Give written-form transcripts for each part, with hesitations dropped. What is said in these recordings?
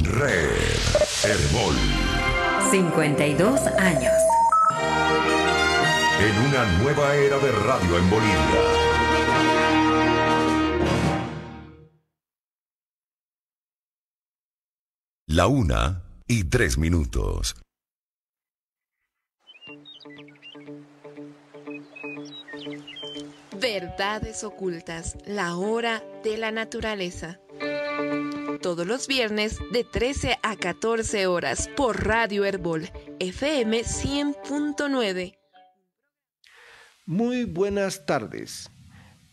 Red Herbol. 52 años. En una nueva era de radio en Bolivia. La 1:03. Verdades ocultas, la hora de la naturaleza. Todos los viernes de 13 a 14 horas por Radio Herbol, FM 100.9. Muy buenas tardes.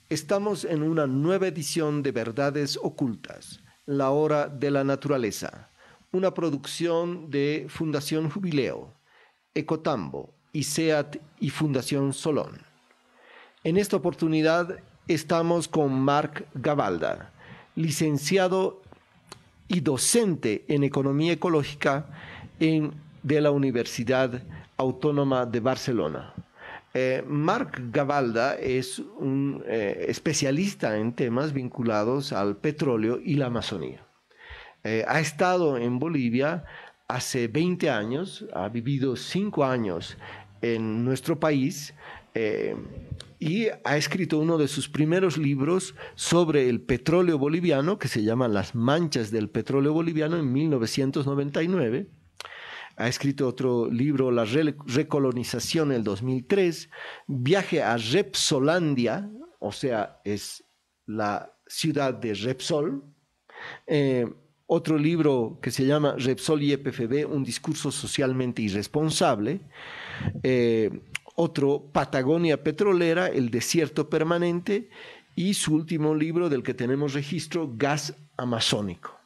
Estamos en una nueva edición de Verdades Ocultas, la hora de la naturaleza, una producción de Fundación Jubileo, Ecotambo, ICEAT y Fundación Solón. En esta oportunidad estamos con Marc Gavalda, licenciado y docente en Economía Ecológica de la Universidad Autónoma de Barcelona. Marc Gavalda es un especialista en temas vinculados al petróleo y la Amazonía. Ha estado en Bolivia hace 20 años, ha vivido 5 años en nuestro país y ha escrito uno de sus primeros libros sobre el petróleo boliviano, que se llama Las manchas del petróleo boliviano, en 1999. Ha escrito otro libro, La recolonización, en el 2003, Viaje a Repsolandia, o sea, es la ciudad de Repsol. Otro libro que se llama Repsol y EPFB, un discurso socialmente irresponsable. Otro, Patagonia Petrolera, el desierto permanente, y su último libro del que tenemos registro, Gas Amazónico.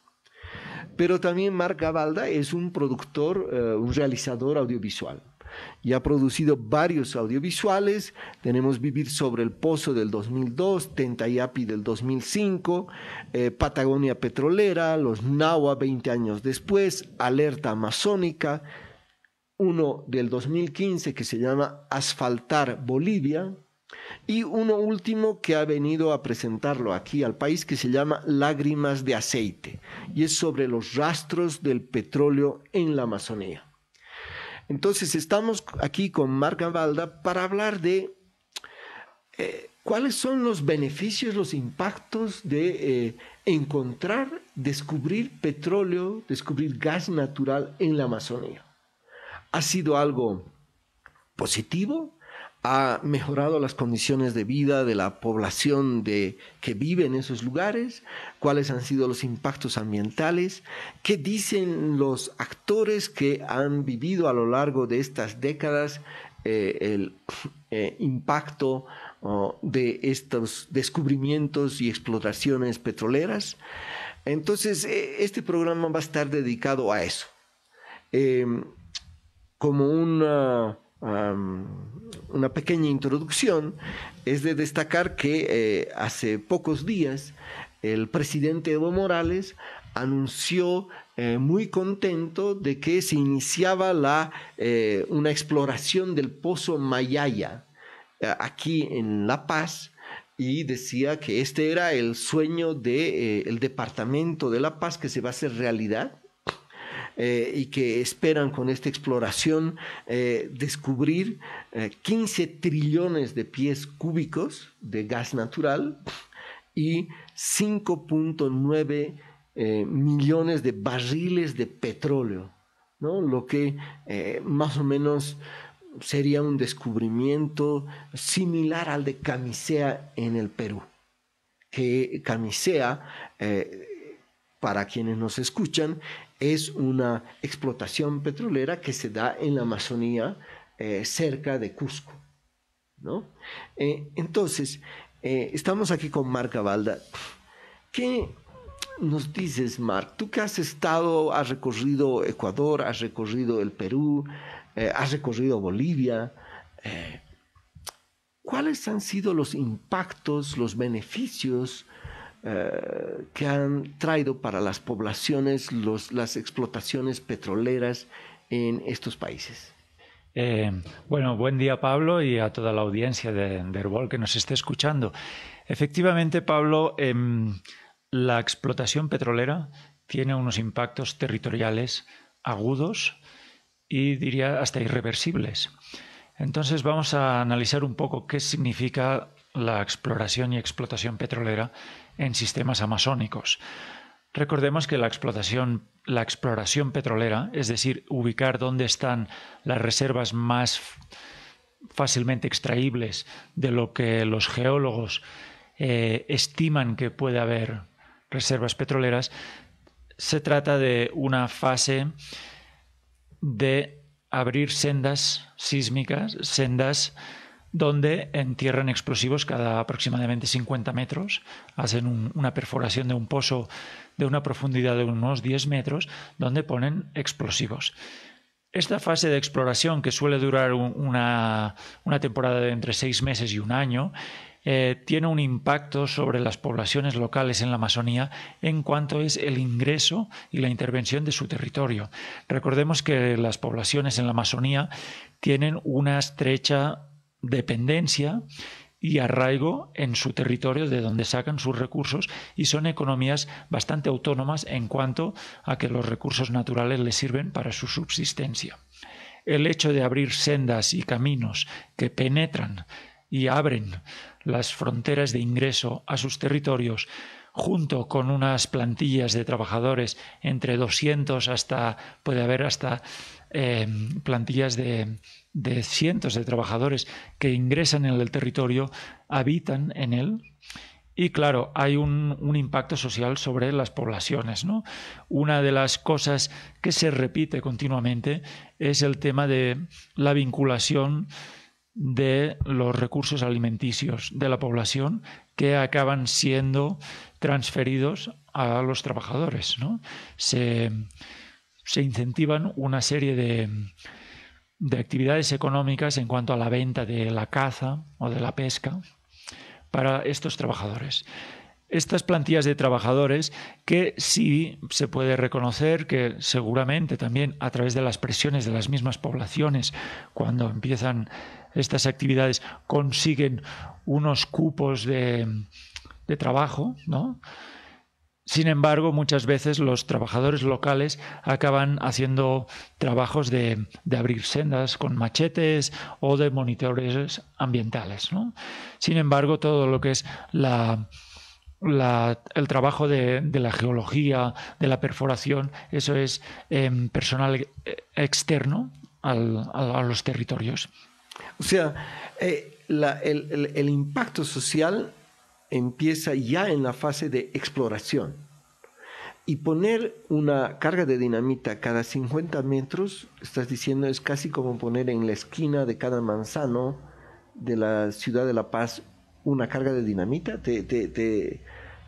Pero también Marc Gavalda es un productor, un realizador audiovisual, y ha producido varios audiovisuales. Tenemos Vivir sobre el Pozo del 2002, Tentayapi del 2005, Patagonia Petrolera, Los Nahua 20 años después, Alerta Amazónica, uno del 2015 que se llama Asfaltar Bolivia, y uno último que ha venido a presentarlo aquí al país, que se llama Lágrimas de Aceite, y es sobre los rastros del petróleo en la Amazonía. Entonces estamos aquí con Marc Gavalda para hablar de cuáles son los beneficios, los impactos de descubrir petróleo, descubrir gas natural en la Amazonía. ¿Ha sido algo positivo? ¿Ha mejorado las condiciones de vida de la población que vive en esos lugares? ¿Cuáles han sido los impactos ambientales? ¿Qué dicen los actores que han vivido a lo largo de estas décadas el impacto de estos descubrimientos y exploraciones petroleras? Entonces, este programa va a estar dedicado a eso. Como una pequeña introducción, es de destacar que hace pocos días el presidente Evo Morales anunció muy contento de que se iniciaba una exploración del pozo Mayaya aquí en La Paz, y decía que este era el sueño del departamento de La Paz, que se va a hacer realidad. Y que esperan con esta exploración descubrir 15 trillones de pies cúbicos de gas natural y 5.9 millones de barriles de petróleo, ¿no? Lo que más o menos sería un descubrimiento similar al de Camisea en el Perú. Que Camisea, para quienes nos escuchan, es una explotación petrolera que se da en la Amazonía, cerca de Cusco, ¿no? Entonces, estamos aquí con Marc Gavalda. ¿Qué nos dices, Marc? Tú que has recorrido Ecuador, has recorrido el Perú, has recorrido Bolivia, ¿cuáles han sido los impactos, los beneficios que han traído para las poblaciones las explotaciones petroleras en estos países? Bueno, buen día, Pablo, y a toda la audiencia de Herbol que nos esté escuchando. Efectivamente, Pablo, la explotación petrolera tiene unos impactos territoriales agudos y diría hasta irreversibles. Entonces vamos a analizar un poco qué significa la exploración y explotación petrolera en sistemas amazónicos. Recordemos que la exploración petrolera, es decir, ubicar dónde están las reservas más fácilmente extraíbles de lo que los geólogos estiman que puede haber reservas petroleras, se trata de una fase de abrir sendas sísmicas, sendas donde entierran explosivos cada aproximadamente 50 metros, hacen una perforación de un pozo de una profundidad de unos 10 metros, donde ponen explosivos. Esta fase de exploración, que suele durar una temporada de entre 6 meses y un año, tiene un impacto sobre las poblaciones locales en la Amazonía en cuanto es el ingreso y la intervención de su territorio. Recordemos que las poblaciones en la Amazonía tienen una estrecha dependencia y arraigo en su territorio de donde sacan sus recursos y son economías bastante autónomas en cuanto a que los recursos naturales les sirven para su subsistencia. El hecho de abrir sendas y caminos que penetran y abren las fronteras de ingreso a sus territorios, junto con unas plantillas de trabajadores entre 200 puede haber hasta plantillas de cientos de trabajadores que ingresan en el territorio, habitan en él. Y claro, hay un impacto social sobre las poblaciones, ¿no? Una de las cosas que se repite continuamente es el tema de la vinculación de los recursos alimenticios de la población que acaban siendo transferidos a los trabajadores, ¿no? Se incentivan una serie de actividades económicas en cuanto a la venta de la caza o de la pesca para estos trabajadores. Estas plantillas de trabajadores que sí se puede reconocer que seguramente también a través de las presiones de las mismas poblaciones, cuando empiezan estas actividades, consiguen unos cupos de trabajo, ¿no? Sin embargo, muchas veces los trabajadores locales acaban haciendo trabajos de abrir sendas con machetes o de monitores ambientales, ¿no? Sin embargo, todo lo que es el trabajo de la geología, de la perforación, eso es personal externo a los territorios. O sea, el impacto social empieza ya en la fase de exploración. Y poner una carga de dinamita cada 50 metros, estás diciendo, es casi como poner en la esquina de cada manzano de la ciudad de La Paz una carga de dinamita.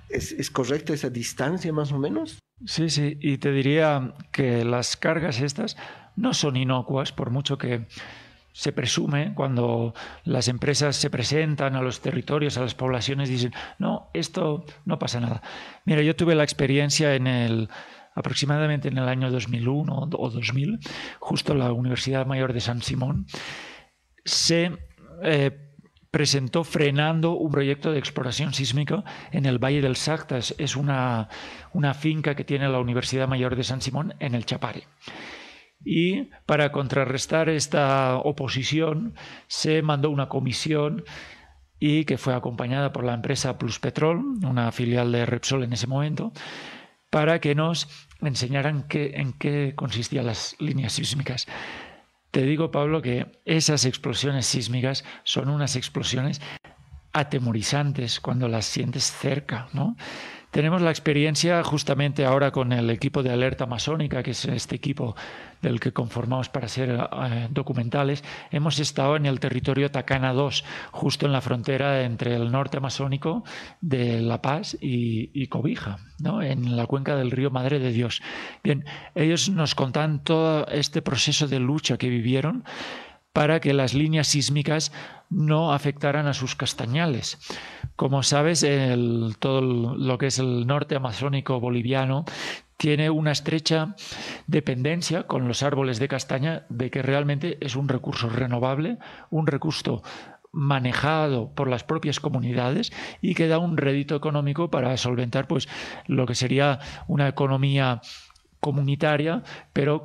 ¿Es correcta esa distancia más o menos? Sí, sí, y te diría que las cargas estas no son inocuas, por mucho que se presume cuando las empresas se presentan a los territorios, a las poblaciones, dicen, no, esto no pasa nada. Mira, yo tuve la experiencia aproximadamente en el año 2001 o 2000, justo la Universidad Mayor de San Simón, se presentó frenando un proyecto de exploración sísmica en el Valle del Sacta. Es una finca que tiene la Universidad Mayor de San Simón en el Chapare. Y para contrarrestar esta oposición se mandó una comisión y que fue acompañada por la empresa Pluspetrol, una filial de Repsol en ese momento, para que nos enseñaran en qué consistían las líneas sísmicas. Te digo, Pablo, que esas explosiones sísmicas son unas explosiones atemorizantes cuando las sientes cerca, ¿no? Tenemos la experiencia justamente ahora con el equipo de Alerta Amazónica, que es este equipo del que conformamos para hacer documentales. Hemos estado en el territorio Tacana 2, justo en la frontera entre el norte amazónico de La Paz y Cobija, ¿no? En la cuenca del río Madre de Dios. Bien, ellos nos contan todo este proceso de lucha que vivieron para que las líneas sísmicas no afectaran a sus castañales. Como sabes, todo lo que es el norte amazónico boliviano tiene una estrecha dependencia con los árboles de castaña de que realmente es un recurso renovable, un recurso manejado por las propias comunidades y que da un rédito económico para solventar pues lo que sería una economía comunitaria, pero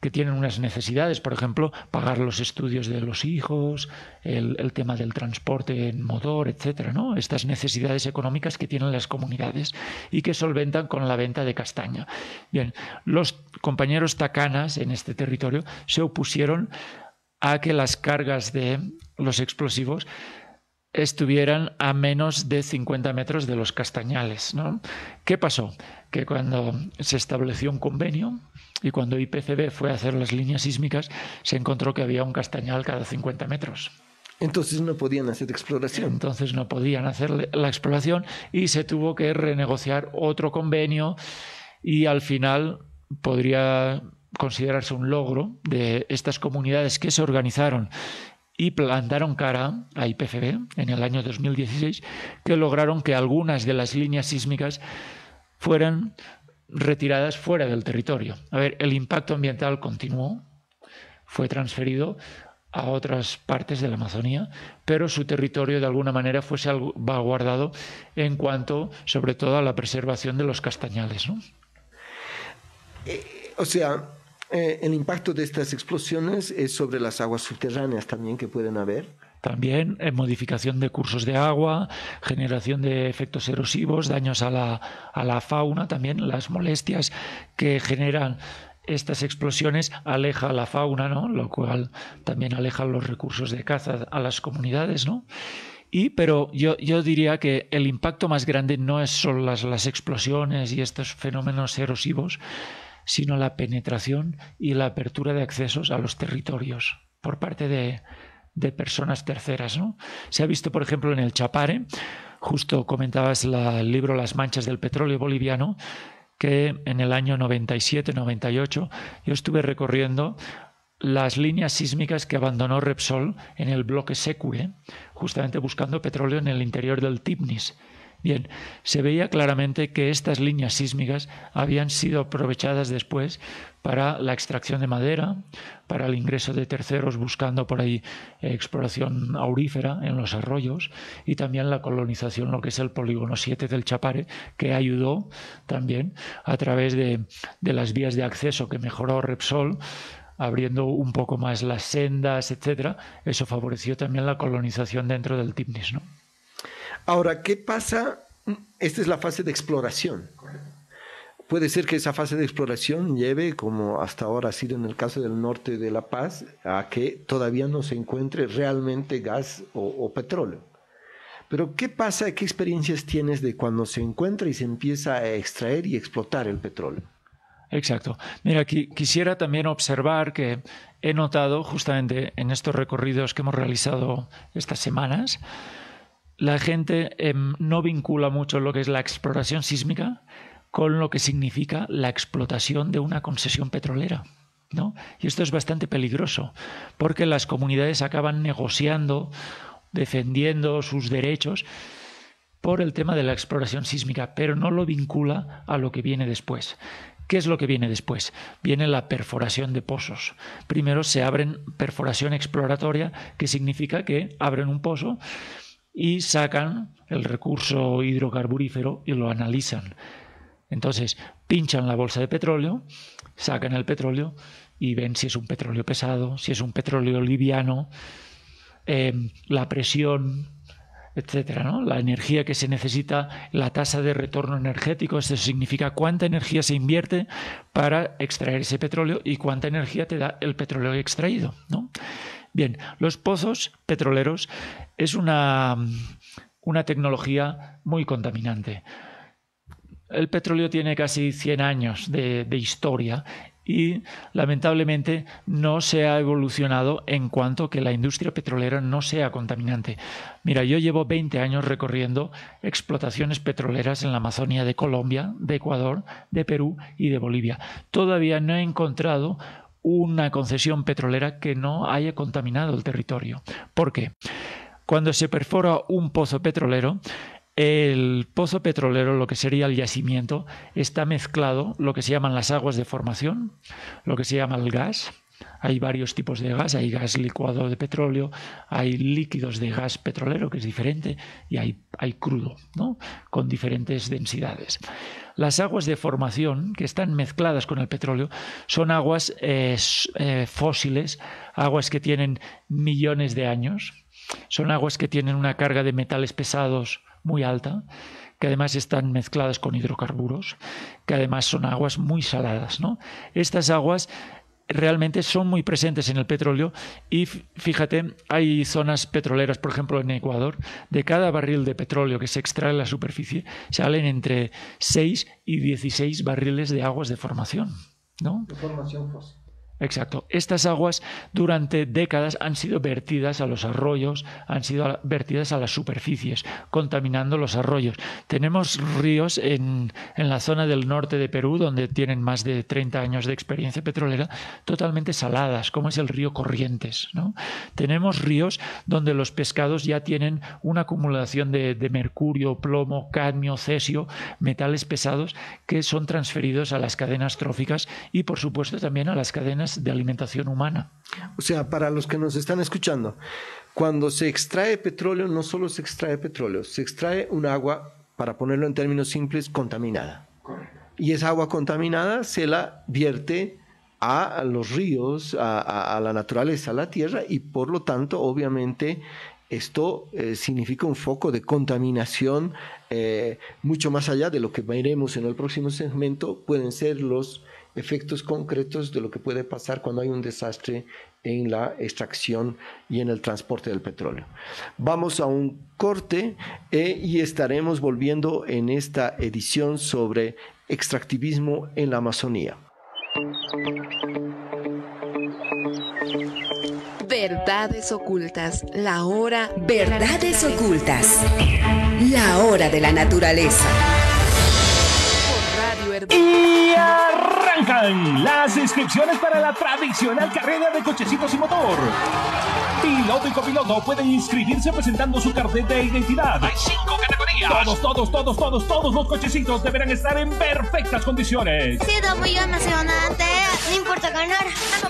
que tienen unas necesidades, por ejemplo, pagar los estudios de los hijos, el tema del transporte en motor, etcétera, ¿no? Estas necesidades económicas que tienen las comunidades y que solventan con la venta de castaña. Bien, los compañeros tacanas en este territorio se opusieron a que las cargas de los explosivos estuvieran a menos de 50 metros de los castañales, ¿no? ¿Qué pasó? Que cuando se estableció un convenio y cuando IPCB fue a hacer las líneas sísmicas, se encontró que había un castañal cada 50 metros. Entonces no podían hacer exploración. Entonces no podían hacer la exploración y se tuvo que renegociar otro convenio y al final podría considerarse un logro de estas comunidades que se organizaron y plantaron cara a IPCB en el año 2016, que lograron que algunas de las líneas sísmicas fueran retiradas fuera del territorio. A ver, el impacto ambiental continuó, fue transferido a otras partes de la Amazonía, pero su territorio de alguna manera fue salvaguardado en cuanto, sobre todo, a la preservación de los castañales, ¿no? O sea, el impacto de estas explosiones es sobre las aguas subterráneas también que pueden haber. También modificación de cursos de agua, generación de efectos erosivos, daños a la fauna, también las molestias que generan estas explosiones aleja a la fauna, ¿no? Lo cual también aleja los recursos de caza a las comunidades, ¿no? Pero yo diría que el impacto más grande no es solo las explosiones y estos fenómenos erosivos, sino la penetración y la apertura de accesos a los territorios por parte de personas terceras, ¿no? Se ha visto, por ejemplo, en el Chapare, justo comentabas el libro Las manchas del petróleo boliviano, que en el año 97-98 yo estuve recorriendo las líneas sísmicas que abandonó Repsol en el bloque Secue, justamente buscando petróleo en el interior del Tignis. Bien, se veía claramente que estas líneas sísmicas habían sido aprovechadas después para la extracción de madera, para el ingreso de terceros buscando por ahí exploración aurífera en los arroyos y también la colonización, lo que es el polígono 7 del Chapare, que ayudó también a través de las vías de acceso que mejoró Repsol, abriendo un poco más las sendas, etcétera. Eso favoreció también la colonización dentro del Tignis, ¿no? Ahora, ¿qué pasa? Esta es la fase de exploración. Puede ser que esa fase de exploración lleve, como hasta ahora ha sido en el caso del norte de La Paz, a que todavía no se encuentre realmente gas o petróleo. Pero ¿qué pasa? ¿Qué experiencias tienes de cuando se encuentra y se empieza a extraer y explotar el petróleo? Exacto. Mira, quisiera también observar que he notado justamente en estos recorridos que hemos realizado estas semanas, la gente no vincula mucho lo que es la exploración sísmica con lo que significa la explotación de una concesión petrolera, ¿no? Y esto es bastante peligroso, porque las comunidades acaban negociando, defendiendo sus derechos por el tema de la exploración sísmica, pero no lo vincula a lo que viene después. ¿Qué es lo que viene después? Viene la perforación de pozos. Primero se abren perforación exploratoria, que significa que abren un pozo y sacan el recurso hidrocarburífero y lo analizan. Entonces, pinchan la bolsa de petróleo, sacan el petróleo y ven si es un petróleo pesado, si es un petróleo liviano, la presión, etcétera, ¿no? La energía que se necesita, la tasa de retorno energético, eso significa cuánta energía se invierte para extraer ese petróleo y cuánta energía te da el petróleo extraído, ¿no? Bien, los pozos petroleros es una tecnología muy contaminante. El petróleo tiene casi 100 años de historia y lamentablemente no se ha evolucionado en cuanto que la industria petrolera no sea contaminante. Mira, yo llevo 20 años recorriendo explotaciones petroleras en la Amazonía de Colombia, de Ecuador, de Perú y de Bolivia. Todavía no he encontrado una concesión petrolera que no haya contaminado el territorio. ¿Por qué? Cuando se perfora un pozo petrolero, el pozo petrolero, lo que sería el yacimiento, está mezclado lo que se llaman las aguas de formación, lo que se llama el gas Hay varios tipos de gas, hay gas licuado de petróleo, hay líquidos de gas petrolero, que es diferente, y hay crudo, ¿no? Con diferentes densidades. Las aguas de formación, que están mezcladas con el petróleo, son aguas fósiles, aguas que tienen millones de años, son aguas que tienen una carga de metales pesados muy alta, que además están mezcladas con hidrocarburos, que además son aguas muy saladas, ¿no? Estas aguas realmente son muy presentes en el petróleo y fíjate, hay zonas petroleras, por ejemplo en Ecuador, de cada barril de petróleo que se extrae en la superficie salen entre 6 y 16 barriles de aguas de formación, ¿no? De formación fósil. Exacto. Estas aguas durante décadas han sido vertidas a los arroyos, han sido vertidas a las superficies, contaminando los arroyos. Tenemos ríos en la zona del norte de Perú, donde tienen más de 30 años de experiencia petrolera, totalmente saladas, como es el río Corrientes, ¿no? Tenemos ríos donde los pescados ya tienen una acumulación de mercurio, plomo, cadmio, cesio, metales pesados que son transferidos a las cadenas tróficas y, por supuesto, también a las cadenas de alimentación humana. O sea, para los que nos están escuchando, cuando se extrae petróleo, no solo se extrae petróleo, se extrae un agua, para ponerlo en términos simples, contaminada. Correcto. Y esa agua contaminada se la vierte a los ríos, a la naturaleza, a la tierra, y por lo tanto, obviamente, esto significa un foco de contaminación mucho más allá de lo que veremos en el próximo segmento. Pueden ser los efectos concretos de lo que puede pasar cuando hay un desastre en la extracción y en el transporte del petróleo. Vamos a un corte y estaremos volviendo en esta edición sobre extractivismo en la Amazonía. Verdades ocultas, la hora. Verdades ocultas, la hora de la naturaleza. Por Radio Herbol. Y arrancan las inscripciones para la tradicional carrera de cochecitos y motor. Piloto y copiloto pueden inscribirse presentando su carnet de identidad. Hay 5 categorías. Todos los cochecitos deberán estar en perfectas condiciones. Ha sido muy emocionante. No importa ganar.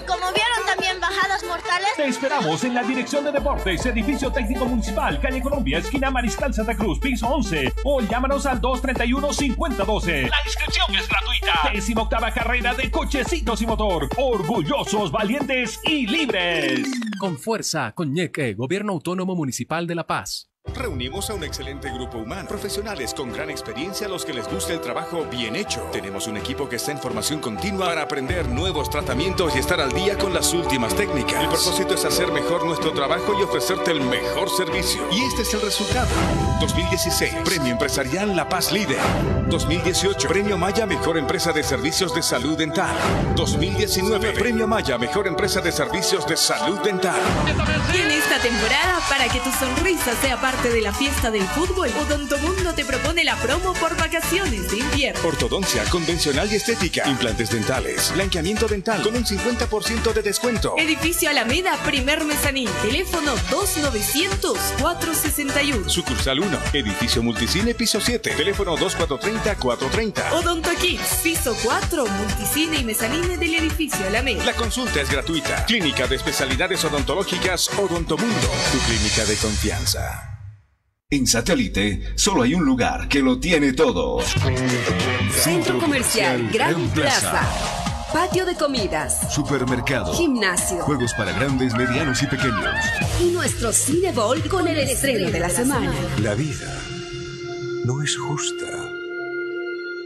Como vieron también bajadas mortales. Te esperamos en la Dirección de Deportes, Edificio Técnico Municipal, Calle Colombia, esquina Mariscal Santa Cruz, piso 11. O llámanos al 231-5012. La inscripción es gratuita. 18ª carrera de cochecitos y motor. Orgullosos, valientes y libres. Con fuerza, con Ñeque, Gobierno Autónomo Municipal de La Paz. Reunimos a un excelente grupo humano, profesionales con gran experiencia a los que les gusta el trabajo bien hecho. Tenemos un equipo que está en formación continua para aprender nuevos tratamientos y estar al día con las últimas técnicas. El propósito es hacer mejor nuestro trabajo y ofrecerte el mejor servicio. Y este es el resultado. 2016, Premio Empresarial La Paz Líder. 2018, Premio Maya Mejor Empresa de Servicios de Salud Dental. 2019, Premio Maya Mejor Empresa de Servicios de Salud Dental. Y en esta temporada, para que tu sonrisa sea parte de la fiesta del fútbol, Odontomundo te propone la promo por vacaciones de invierno. Ortodoncia, convencional y estética, implantes dentales, blanqueamiento dental con un 50% de descuento. Edificio Alameda, primer mezanín, teléfono 2900-461. Sucursal 1, edificio Multicine, piso 7, teléfono 2430-430. Odonto Kids, piso 4, Multicine y mezanine del edificio Alameda. La consulta es gratuita. Clínica de Especialidades Odontológicas Odontomundo, tu clínica de confianza. En Satélite solo hay un lugar que lo tiene todo. Centro Comercial Gran Plaza. Patio de comidas. Supermercado. Gimnasio. Juegos para grandes, medianos y pequeños. Y nuestro Cine Ball con el estreno de la semana. La vida no es justa,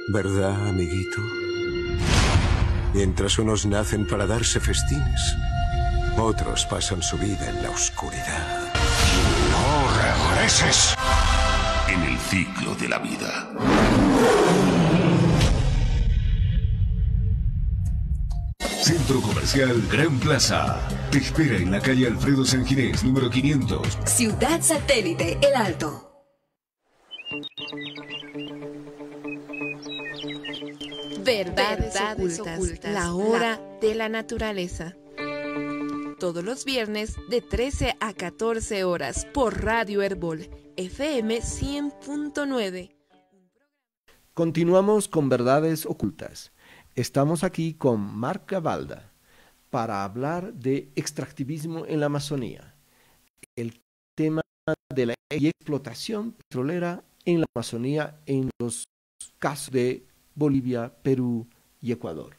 ¿verdad, amiguito? Mientras unos nacen para darse festines, otros pasan su vida en la oscuridad. No regreses en el ciclo de la vida. Centro Comercial Gran Plaza. Te espera en la calle Alfredo Sanginés, número 500. Ciudad Satélite, El Alto. Verdades ocultas, la hora de la naturaleza. Todos los viernes de 13 a 14 horas por Radio Herbol, FM 100.9. Continuamos con Verdades Ocultas. Estamos aquí con Marc Gavalda. para hablar de extractivismo en la Amazonía, el tema de la explotación petrolera en la Amazonía en los casos de Bolivia, Perú y Ecuador.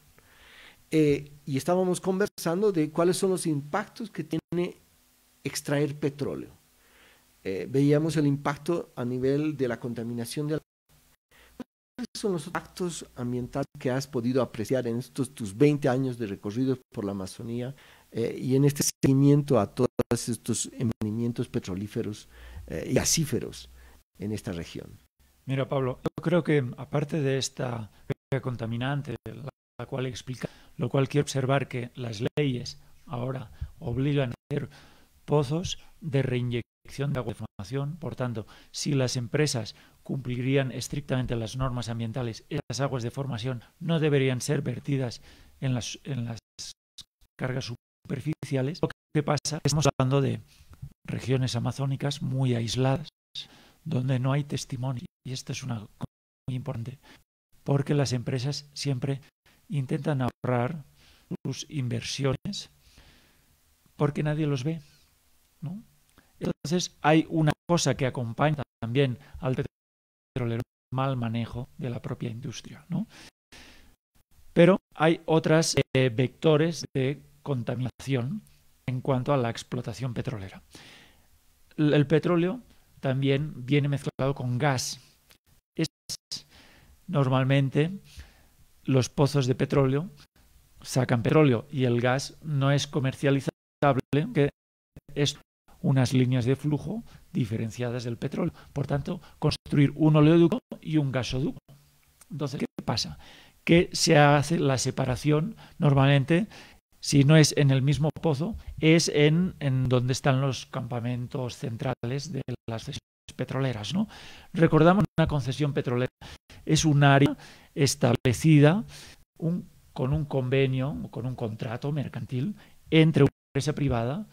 Y estábamos conversando de cuáles son los impactos que tiene extraer petróleo. Veíamos el impacto a nivel de la contaminación del agua. ¿Cuáles son los impactos ambientales que has podido apreciar en estos tus 20 años de recorrido por la Amazonía y en este seguimiento a todos estos emprendimientos petrolíferos y gasíferos en esta región? Mira, Pablo, yo creo que aparte de esta contaminante, la cual explica, lo cual quiero observar que las leyes ahora obligan a hacer pozos de reinyección de agua de formación. Por tanto, si las empresas cumplirían estrictamente las normas ambientales, esas aguas de formación no deberían ser vertidas en las cargas superficiales. Lo que pasa es que estamos hablando de regiones amazónicas muy aisladas, donde no hay testimonio. Y esto es una cosa muy importante, porque las empresas siempre intentan ahorrar sus inversiones porque nadie los ve, ¿no? Entonces hay una cosa que acompaña también al petrolero, el mal manejo de la propia industria, ¿no? Pero hay otros vectores de contaminación en cuanto a la explotación petrolera. El petróleo también viene mezclado con gas. Normalmente los pozos de petróleo sacan petróleo y el gas no es comercializable, que es unas líneas de flujo diferenciadas del petróleo. Por tanto, construir un oleoducto y un gasoducto. Entonces, ¿qué pasa? Que se hace la separación normalmente, si no es en el mismo pozo, es en donde están los campamentos centrales de las concesiones petroleras, ¿no? Recordamos, una concesión petrolera es un área establecida con un convenio, con un contrato mercantil entre una empresa privada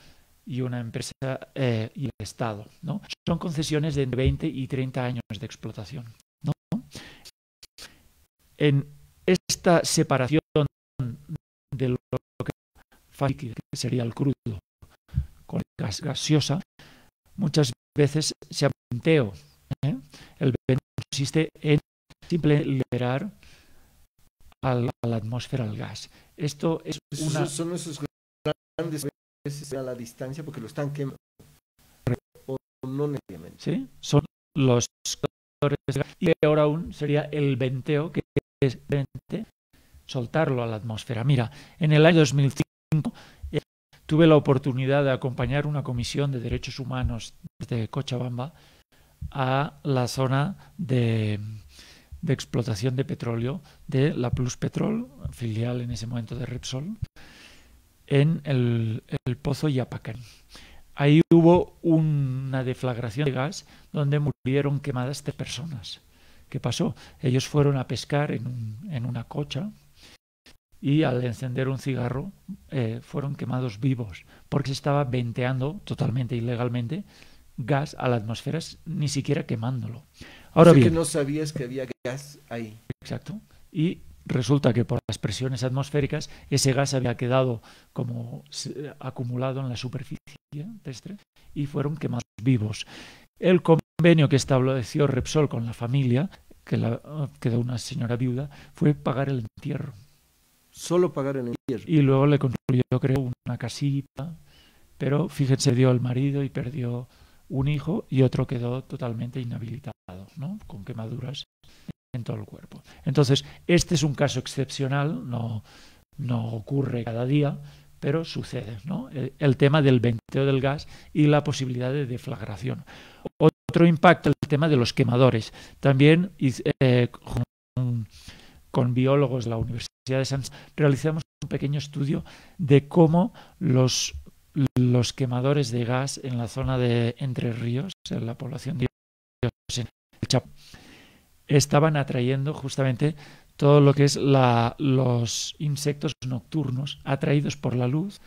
y una empresa y el Estado, ¿no? Son concesiones de 20 y 30 años de explotación, ¿no? En esta separación de lo que sería el crudo con gas gaseosa, muchas veces se llama venteo. El venteo consiste en simplemente liberar a la atmósfera el gas. Esto es una... Son esos grandes veces a la distancia porque lo están quemando. O no necesariamente. Sí, son los de gas. Y peor aún sería el venteo, que es soltarlo a la atmósfera. Mira, en el año 2005 tuve la oportunidad de acompañar una comisión de derechos humanos de Cochabamba a la zona de explotación de petróleo de la Pluspetrol, filial en ese momento de Repsol, en el pozo Yapacán. Ahí hubo una deflagración de gas donde murieron quemadas 3 personas. ¿Qué pasó? Ellos fueron a pescar en una cocha y al encender un cigarro fueron quemados vivos porque se estaba venteando totalmente ilegalmente gas a la atmósfera, ni siquiera quemándolo. Ahora bien, que no sabías que había gas ahí. Exacto. Y resulta que por las presiones atmosféricas ese gas había quedado como acumulado en la superficie terrestre y fueron quemados vivos. El convenio que estableció Repsol con la familia, que quedó una señora viuda, fue pagar el entierro. Solo pagar el entierro. Y luego le construyó, creo, una casita, pero fíjense, dio el marido y perdió un hijo y otro quedó totalmente inhabilitado, ¿no? Con quemaduras en todo el cuerpo. Entonces, este es un caso excepcional, no ocurre cada día, pero sucede, ¿no? El tema del venteo del gas y la posibilidad de deflagración. Otro impacto, el tema de los quemadores. También con biólogos de la Universidad de Sanz realizamos un pequeño estudio de cómo los quemadores de gas en la zona de Entre Ríos, en la población de en el Chapo, estaban atrayendo justamente todo lo que es los insectos nocturnos atraídos por la luz,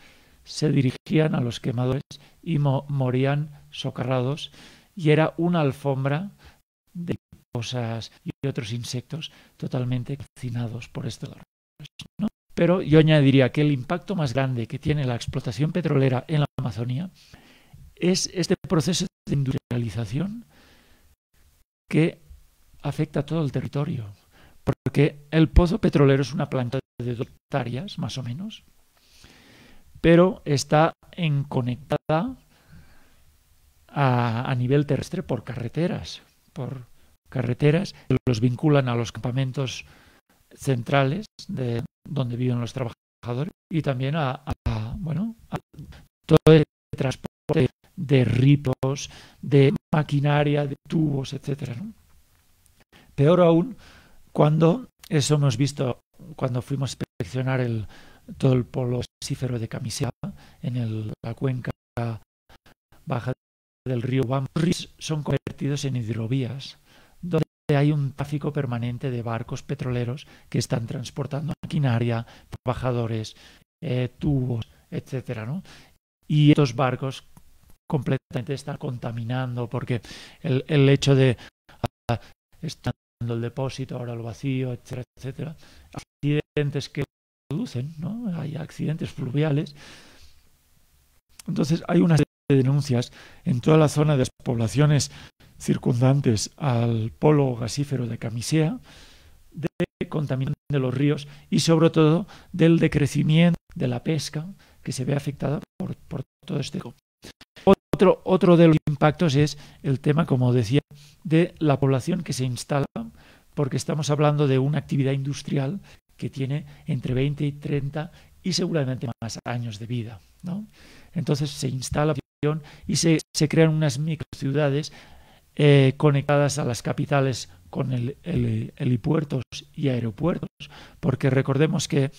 se dirigían a los quemadores y morían socarrados, y era una alfombra de mariposas y otros insectos totalmente cocinados por este olor, ¿no? Pero yo añadiría que el impacto más grande que tiene la explotación petrolera en la Amazonía es este proceso de industrialización que afecta a todo el territorio. Porque el pozo petrolero es una planta de 2 hectáreas, más o menos, pero está conectada a nivel terrestre por carreteras que los vinculan a los campamentos centrales de donde viven los trabajadores y también a todo el transporte de ripos, de maquinaria, de tubos, etcétera, ¿no? Peor aún, cuando eso hemos visto cuando fuimos a inspeccionar todo el polo gasífero de Camisea en la cuenca baja del río Bam, son convertidos en hidrovías, donde hay un tráfico permanente de barcos petroleros que están transportando maquinaria, trabajadores, tubos, etcétera, ¿no? Y estos barcos completamente están contaminando porque el hecho de estar el depósito, ahora lo vacío, etcétera, etcétera, accidentes que producen, ¿no? Hay accidentes fluviales. Entonces hay una serie de denuncias en toda la zona de las poblaciones circundantes al polo gasífero de Camisea de contaminación de los ríos y sobre todo del decrecimiento de la pesca que se ve afectada por todo este. Otro de los impactos es el tema, como decía, de la población que se instala, porque estamos hablando de una actividad industrial que tiene entre 20 y 30 y seguramente más años de vida, ¿no? Entonces se instala y se crean unas microciudades conectadas a las capitales con helipuertos y aeropuertos, porque recordemos que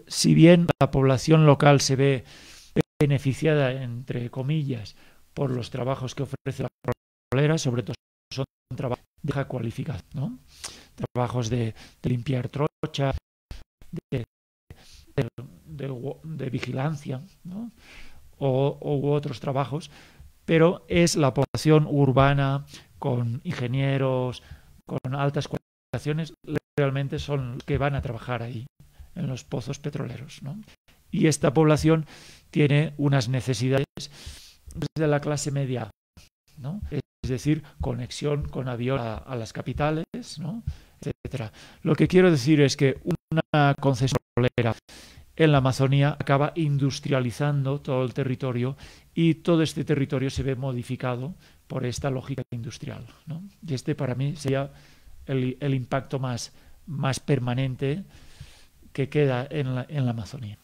si bien la población local se ve beneficiada, entre comillas, por los trabajos que ofrece la petrolera, sobre todo son trabajos de baja cualificación, ¿no? Trabajos de limpiar trocha, de vigilancia, ¿no? u otros trabajos, pero es la población urbana con ingenieros, con altas cualificaciones, realmente son los que van a trabajar ahí, en los pozos petroleros, ¿no? Y esta población tiene unas necesidades de la clase media, ¿no? Es decir, conexión con avión a las capitales, ¿no? Etcétera. Lo que quiero decir es que una concesión petrolera en la Amazonía acaba industrializando todo el territorio y todo este territorio se ve modificado por esta lógica industrial, ¿no? Y este para mí sería el impacto más permanente que queda en la Amazonía.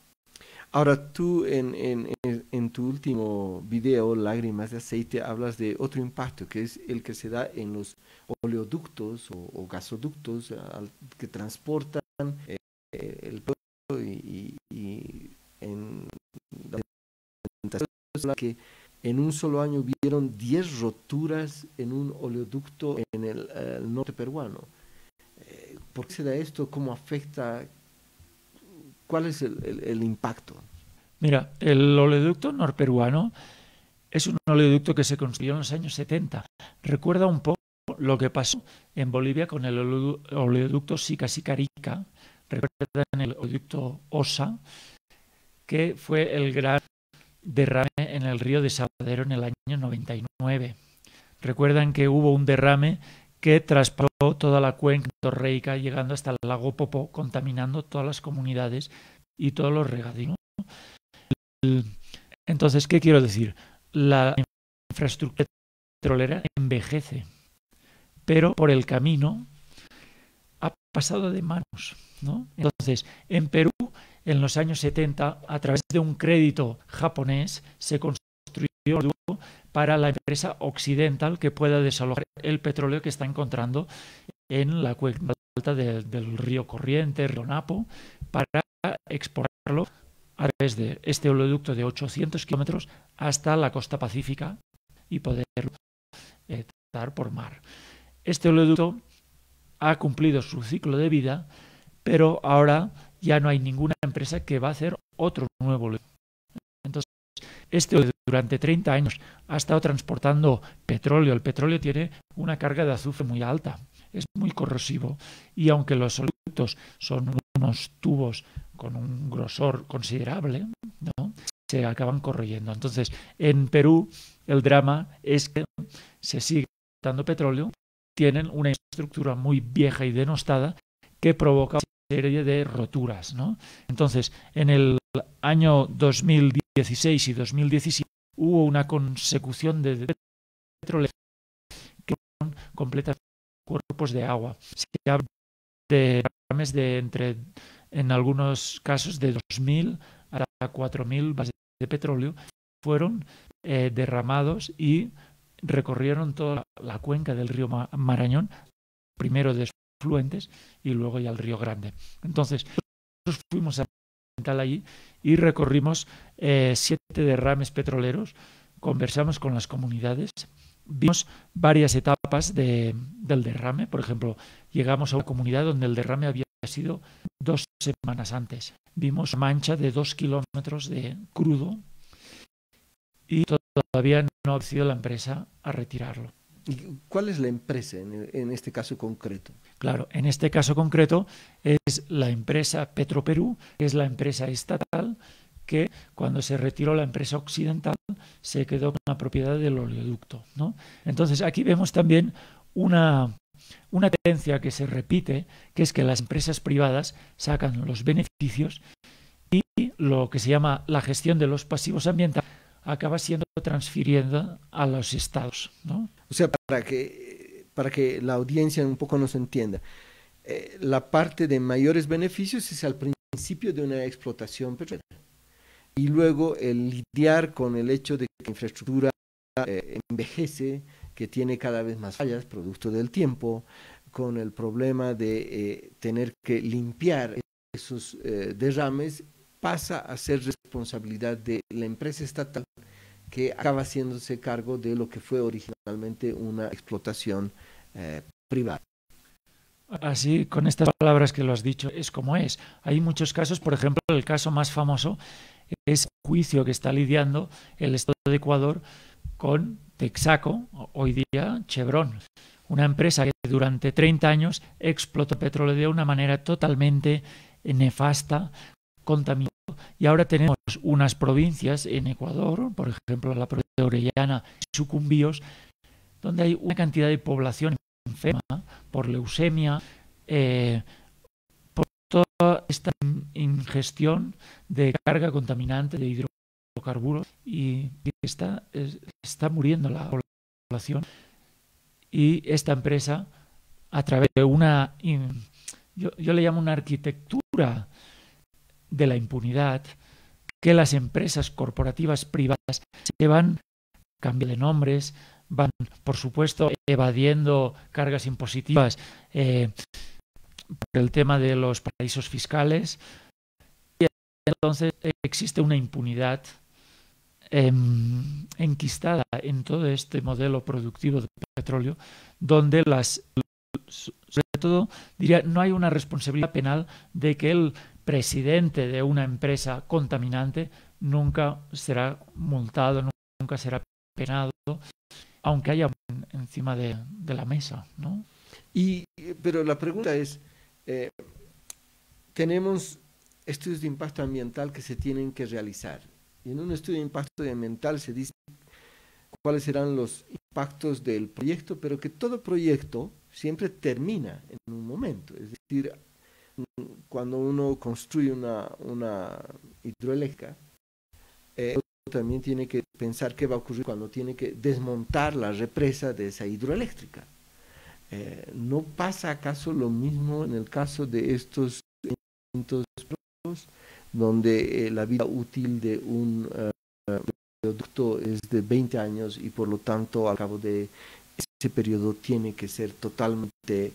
Ahora tú en tu último video, Lágrimas de Aceite, hablas de otro impacto, que es el que se da en los oleoductos o gasoductos que transportan el petróleo y en la que en un solo año vieron 10 roturas en un oleoducto en el norte peruano. ¿Por qué se da esto? ¿Cómo afecta? ¿Cuál es el impacto? Mira, el oleoducto norperuano es un oleoducto que se construyó en los años 70. Recuerda un poco lo que pasó en Bolivia con el oleoducto Sica-Sicarica. Recuerdan el oleoducto Osa, que fue el gran derrame en el río Desaguadero en el año 99. Recuerdan que hubo un derrame que traspasó toda la cuenca torreica, llegando hasta el lago Popó, contaminando todas las comunidades y todos los regadíos. Entonces, ¿qué quiero decir? La infraestructura petrolera envejece, pero por el camino ha pasado de manos, ¿no? Entonces, en Perú, en los años 70, a través de un crédito japonés, se construyó para la empresa Occidental que pueda desalojar el petróleo que está encontrando en la cuenca alta del río Corriente, río Napo, para exportarlo a través de este oleoducto de 800 kilómetros hasta la costa pacífica y poder dar por mar. Este oleoducto ha cumplido su ciclo de vida, pero ahora ya no hay ninguna empresa que va a hacer otro nuevo oleoducto. Entonces, este oleoducto durante 30 años ha estado transportando petróleo. El petróleo tiene una carga de azufre muy alta, es muy corrosivo, y aunque los oleoductos son unos tubos con un grosor considerable, ¿no?, se acaban corroyendo. Entonces, en Perú el drama es que se sigue explotando petróleo, tienen una estructura muy vieja y denostada que provoca una serie de roturas, ¿no? Entonces, en el año 2016 y 2017 hubo una consecución de petróleo que son completamente cuerpos de agua. Se habla de derrames en algunos casos de 2.000 a 4.000 barriles de petróleo fueron derramados y recorrieron toda la cuenca del río Marañón, primero de afluentes y luego ya el Río Grande. Entonces, nosotros fuimos a allí y recorrimos 7 derrames petroleros, conversamos con las comunidades, vimos varias etapas del derrame. Por ejemplo, llegamos a una comunidad donde el derrame había sido 2 semanas antes. Vimos una mancha de 2 kilómetros de crudo y todavía no ha sido la empresa a retirarlo. ¿Y cuál es la empresa en este caso concreto? Claro, en este caso concreto es la empresa Petroperú, que es la empresa estatal que cuando se retiró la empresa occidental se quedó con la propiedad del oleoducto, ¿no? Entonces aquí vemos también una tendencia que se repite, que es que las empresas privadas sacan los beneficios y lo que se llama la gestión de los pasivos ambientales acaba siendo transfiriendo a los estados, ¿no? O sea, para que la audiencia un poco nos entienda, la parte de mayores beneficios es al principio de una explotación petrolera. Y luego el lidiar con el hecho de que la infraestructura envejece, que tiene cada vez más fallas, producto del tiempo, con el problema de tener que limpiar esos derrames, pasa a ser responsabilidad de la empresa estatal, que acaba haciéndose cargo de lo que fue originalmente una explotación privada. Así, con estas palabras que lo has dicho, es como es. Hay muchos casos, por ejemplo, el caso más famoso es el juicio que está lidiando el Estado de Ecuador con Texaco, hoy día Chevron, una empresa que durante 30 años explotó petróleo de una manera totalmente nefasta, contaminado. Y ahora tenemos unas provincias en Ecuador, por ejemplo la provincia de Orellana y Sucumbíos, donde hay una cantidad de población enferma por leucemia, por toda esta ingestión de carga contaminante de hidrocarburos, y está muriendo la población. Y esta empresa, a través de yo le llamo una arquitectura de la impunidad, que las empresas corporativas privadas se van cambiando de nombres, van, por supuesto, evadiendo cargas impositivas por el tema de los paraísos fiscales, y entonces existe una impunidad enquistada en todo este modelo productivo de petróleo, donde sobre todo, diría, no hay una responsabilidad penal de que el presidente de una empresa contaminante nunca será multado, nunca será penado, aunque haya encima de la mesa, ¿no? Pero la pregunta es, tenemos estudios de impacto ambiental que se tienen que realizar. Y en un estudio de impacto ambiental se dice cuáles serán los impactos del proyecto, pero que todo proyecto siempre termina en un momento. Es decir, cuando uno construye una hidroeléctrica, también tiene que pensar qué va a ocurrir cuando tiene que desmontar la represa de esa hidroeléctrica. ¿No pasa acaso lo mismo en el caso de estos eventos donde la vida útil de un producto es de 20 años y por lo tanto al cabo de ese periodo tiene que ser totalmente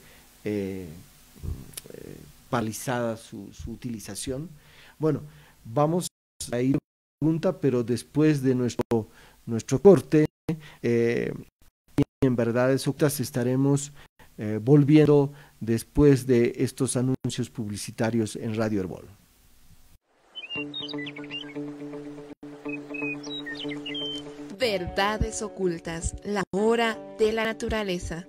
paralizada su utilización? Bueno, vamos a ir a la pregunta, pero después de nuestro corte, en Verdades Ocultas estaremos volviendo después de estos anuncios publicitarios en Radio Herbol. Verdades Ocultas, la hora de la naturaleza.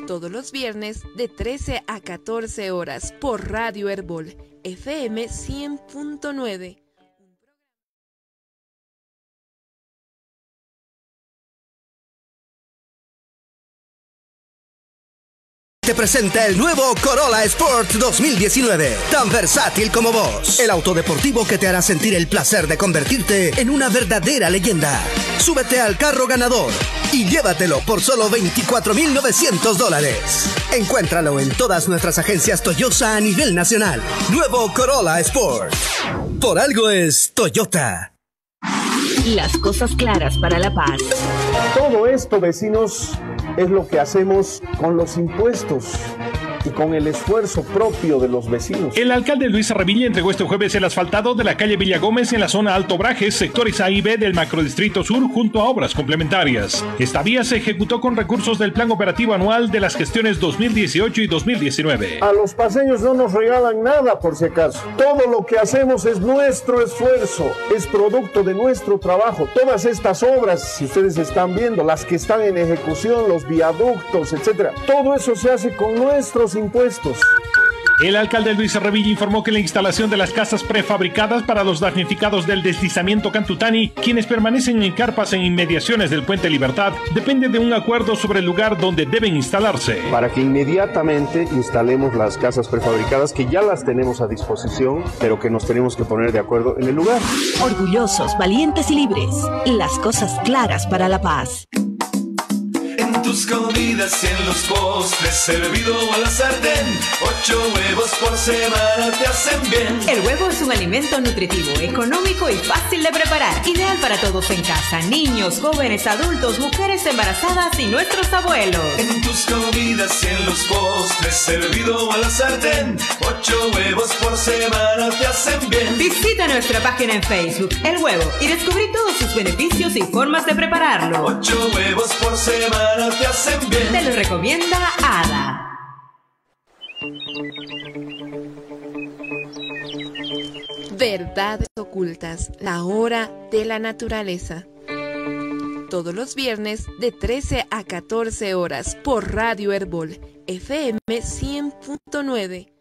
Todos los viernes de 13 a 14 horas por Radio Herbol, FM 100.9. Te presenta el nuevo Corolla Sport 2019, tan versátil como vos. El auto deportivo que te hará sentir el placer de convertirte en una verdadera leyenda. Súbete al carro ganador y llévatelo por solo $24,900. Encuéntralo en todas nuestras agencias Toyota a nivel nacional. Nuevo Corolla Sport. Por algo es Toyota. Las cosas claras para la paz. Todo esto, vecinos, es lo que hacemos con los impuestos y con el esfuerzo propio de los vecinos. El alcalde Luis Arrevilla entregó este jueves el asfaltado de la calle Villa Gómez en la zona Alto Brajes, sectores A y B del macrodistrito sur, junto a obras complementarias. Esta vía se ejecutó con recursos del Plan Operativo Anual de las gestiones 2018 y 2019. A los paseños no nos regalan nada, por si acaso. Todo lo que hacemos es nuestro esfuerzo, es producto de nuestro trabajo. Todas estas obras, si ustedes están viendo, las que están en ejecución, los viaductos, etcétera, todo eso se hace con nuestros impuestos. El alcalde Luis Arrevilla informó que la instalación de las casas prefabricadas para los damnificados del deslizamiento Cantutani, quienes permanecen en carpas en inmediaciones del Puente Libertad, depende de un acuerdo sobre el lugar donde deben instalarse. Para que inmediatamente instalemos las casas prefabricadas, que ya las tenemos a disposición, pero que nos tenemos que poner de acuerdo en el lugar. Orgullosos, valientes y libres. Las cosas claras para la paz. En tus comidas y en los postres, servido a la sartén, 8 huevos por semana te hacen bien. El huevo es un alimento nutritivo, económico y fácil de preparar. Ideal para todos en casa, niños, jóvenes, adultos, mujeres embarazadas y nuestros abuelos. En tus comidas y en los postres, servido a la sartén, 8 huevos por semana te hacen bien. Visita nuestra página en Facebook, El Huevo, y descubrí todos sus beneficios y formas de prepararlo. 8 huevos por semana te hacen bien. Te lo recomienda Ada. Verdades ocultas, la hora de la naturaleza. Todos los viernes de 13 a 14 horas por Radio Herbol, FM 100.9.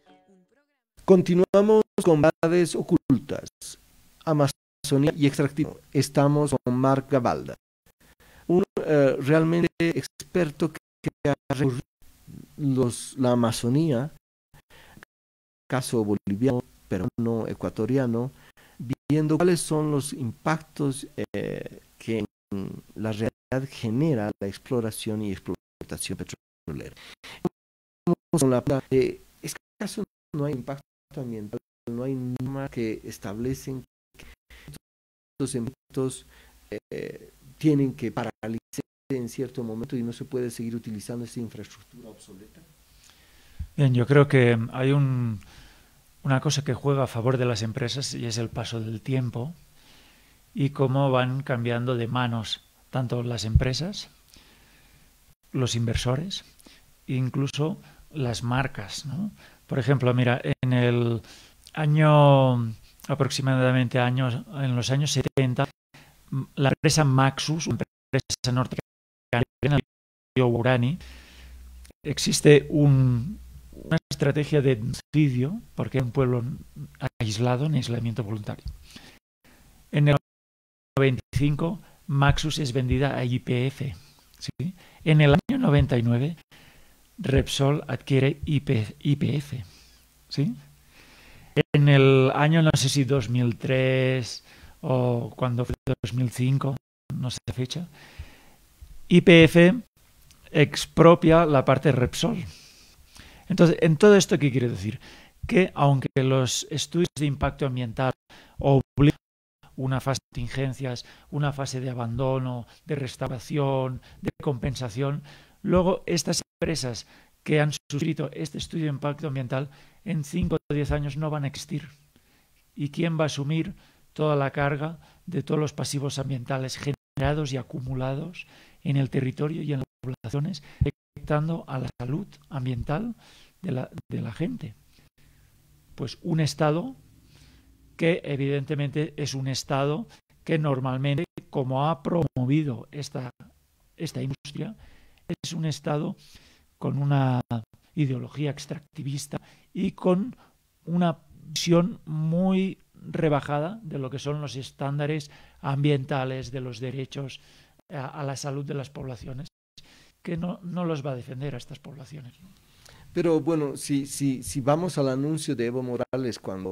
Continuamos con verdades ocultas, Amazonía y extractivismo. Estamos con Marc Gavalda, un realmente experto que ha recorrido la Amazonía, caso boliviano, peruano, ecuatoriano, viendo cuáles son los impactos que en la realidad genera la exploración y explotación petrolera. Es que acaso no hay impacto ambiental, no hay normas que establecen que estos impactos tienen que paralizarse en cierto momento y no se puede seguir utilizando esta infraestructura obsoleta. Bien, yo creo que hay una cosa que juega a favor de las empresas y es el paso del tiempo y cómo van cambiando de manos tanto las empresas, los inversores, e incluso las marcas, ¿no? Por ejemplo, mira, en el año, aproximadamente en los años 70, la empresa Maxus, una empresa norteamericana, Urani, existe una estrategia de genocidio, porque es un pueblo aislado, en aislamiento voluntario. En el 95, Maxus es vendida a YPF. ¿Sí? En el año 99, Repsol adquiere YPF. ¿Sí? En el año, no sé si 2003 o cuando fue 2005, no sé la fecha, YPF expropia la parte de Repsol. Entonces, en todo esto, ¿qué quiere decir? Que aunque los estudios de impacto ambiental obligan una fase de contingencias, una fase de abandono, de restauración, de compensación, luego estas empresas que han suscrito este estudio de impacto ambiental en 5 o 10 años no van a existir. ¿Y quién va a asumir toda la carga de todos los pasivos ambientales generados y acumulados en el territorio y en las poblaciones, afectando a la salud ambiental de la gente? Pues un Estado que evidentemente es un Estado que normalmente, como ha promovido esta industria, es un Estado con una ideología extractivista y con una visión muy rebajada de lo que son los estándares ambientales, de los derechos a la salud de las poblaciones, que no los va a defender a estas poblaciones. Pero bueno, si vamos al anuncio de Evo Morales cuando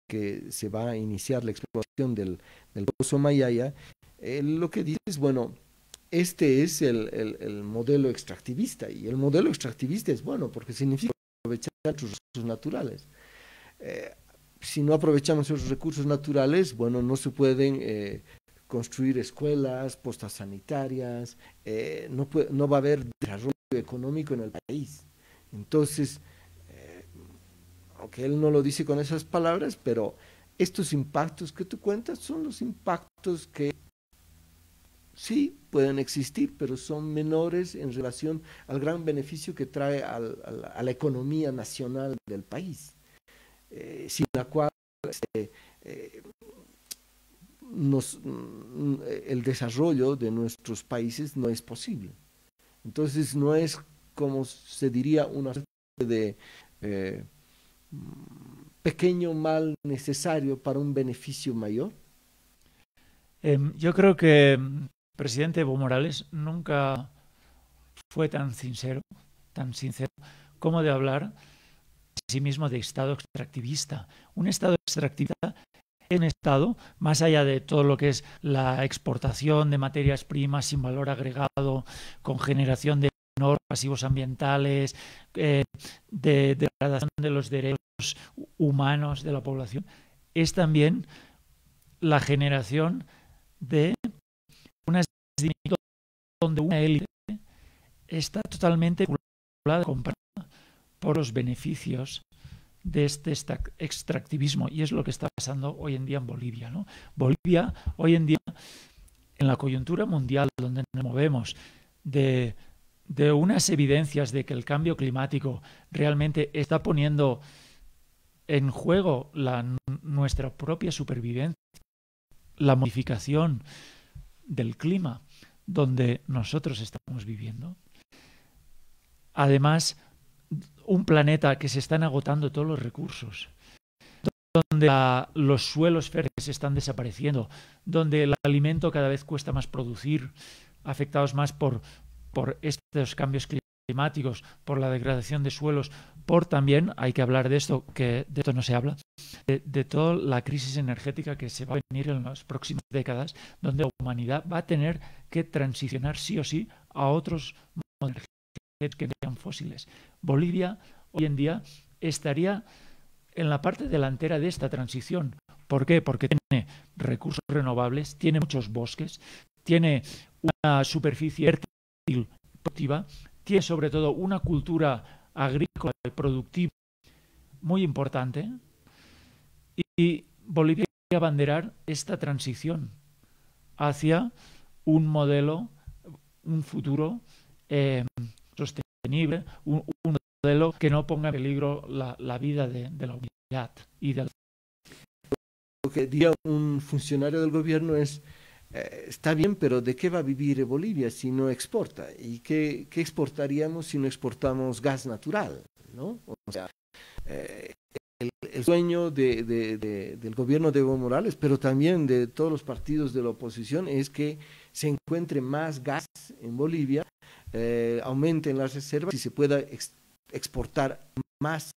que se va a iniciar la explotación del pozo Mayaya, lo que dice es, bueno, este es el modelo extractivista, y el modelo extractivista es bueno porque significa aprovechar nuestros recursos naturales. Si no aprovechamos esos recursos naturales, bueno, no se pueden construir escuelas, postas sanitarias, no va a haber desarrollo económico en el país. Entonces, aunque él no lo dice con esas palabras, pero estos impactos que tú cuentas son los impactos que sí pueden existir, pero son menores en relación al gran beneficio que trae a la economía nacional del país, sin la cual el desarrollo de nuestros países no es posible. Entonces no es, como se diría, una suerte de pequeño mal necesario para un beneficio mayor. Yo creo que el presidente Evo Morales nunca fue tan sincero como de hablar a sí mismo de Estado extractivista. Un Estado extractivista es un Estado, más allá de todo lo que es la exportación de materias primas sin valor agregado, con generación de pasivos ambientales, de degradación de los derechos humanos de la población, es también la generación de una donde una élite está totalmente comprada por los beneficios de este extractivismo, y es lo que está pasando hoy en día en Bolivia, ¿no? Bolivia hoy en día, en la coyuntura mundial donde nos movemos, de unas evidencias de que el cambio climático realmente está poniendo en juego nuestra propia supervivencia, la modificación del clima donde nosotros estamos viviendo. Además, un planeta que se están agotando todos los recursos, donde los suelos fértiles están desapareciendo, donde el alimento cada vez cuesta más producir, afectados más por estos cambios climáticos, por la degradación de suelos, por también, hay que hablar de esto, que de esto no se habla, de toda la crisis energética que se va a venir en las próximas décadas, donde la humanidad va a tener que transicionar sí o sí a otros modelos que no sean fósiles. Bolivia hoy en día estaría en la parte delantera de esta transición. ¿Por qué? Porque tiene recursos renovables, tiene muchos bosques, tiene una superficie fértil productiva, tiene sobre todo una cultura agrícola y productiva muy importante, y Bolivia quiere abanderar esta transición hacia un modelo, un futuro sostenible, un modelo que no ponga en peligro la vida de la humanidad. Lo que diría un funcionario del gobierno es, está bien, pero ¿de qué va a vivir Bolivia si no exporta? ¿Y qué exportaríamos si no exportamos gas natural, ¿no? O sea, el sueño del gobierno de Evo Morales, pero también de todos los partidos de la oposición, es que se encuentre más gas en Bolivia, aumenten las reservas y se pueda exportar más,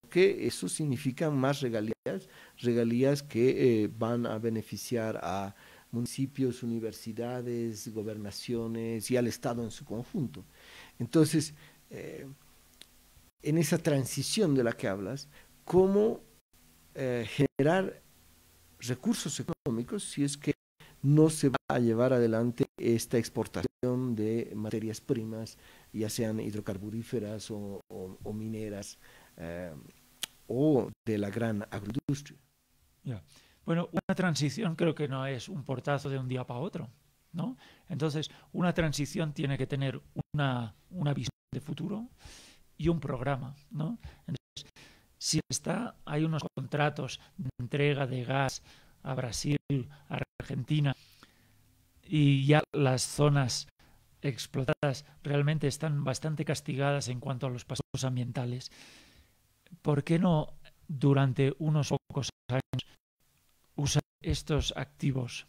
porque eso significa más regalías que van a beneficiar a municipios, universidades, gobernaciones y al Estado en su conjunto. Entonces, en esa transición de la que hablas, ¿cómo generar recursos económicos si es que no se va a llevar adelante esta exportación de materias primas, ya sean hidrocarburíferas o mineras, o de la gran agroindustria? Yeah. Bueno, una transición creo que no es un portazo de un día para otro, ¿no? Entonces, una transición tiene que tener una visión de futuro y un programa, ¿no? Entonces, si hay unos contratos de entrega de gas a Brasil, a Argentina, y ya las zonas explotadas realmente están bastante castigadas en cuanto a los pasivos ambientales, ¿por qué no durante unos pocos años usar estos activos